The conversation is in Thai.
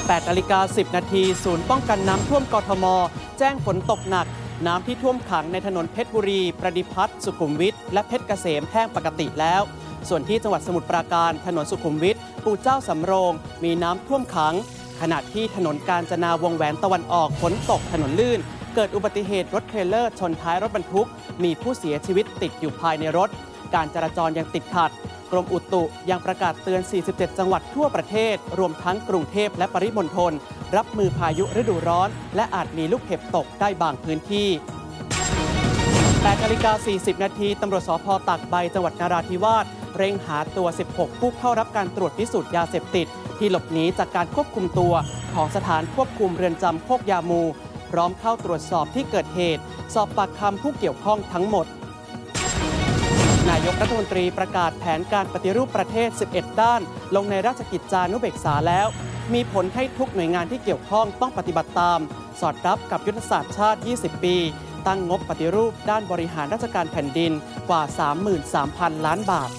8:10 นาทีศูนย์ป้องกันน้ำท่วมกทมแจ้งฝนตกหนักน้ำที่ท่วมขังในถนนเพชรบุรีประดิพัฒน์สุขุมวิทและเพชรเกษมแห้งปกติแล้วส่วนที่จังหวัดสมุทรปราการถนนสุขุมวิทปู่เจ้าสำโรงมีน้ำท่วมขังขณะที่ถนนกาญจนาวงแหวนตะวันออกฝนตกถนนลื่นเกิดอุบัติเหตุรถเทรลเลอร์ชนท้ายรถบรรทุกมีผู้เสียชีวิตติดอยู่ภายในรถการจราจรยังติดขัดกรมอุตุยังประกาศเตือน 47 จังหวัดทั่วประเทศรวมทั้งกรุงเทพและปริมณฑลรับมือพายุฤดูร้อนและอาจมีลูกเห็บตกได้บางพื้นที่ 8:40 นาทีตำรวจสภ.ตากใบจังหวัดนราธิวาสเร่งหาตัว 16 ผู้เข้ารับการตรวจพิสูจน์ยาเสพติดที่หลบหนีจากการควบคุมตัวของสถานควบคุมเรือนจำโคกยามูพร้อมเข้าตรวจสอบที่เกิดเหตุสอบปากคำผู้เกี่ยวข้องทั้งหมดนายกรัฐมนตรีประกาศแผนการปฏิรูปประเทศ 11 ด้านลงในราชกิจจานุเบกษาแล้วมีผลให้ทุกหน่วยงานที่เกี่ยวข้องต้องปฏิบัติตามสอดรับกับยุทธศาสตร์ชาติ 20 ปีตั้งงบปฏิรูปด้านบริหารราชการแผ่นดินกว่า 33,000 ล้านบาท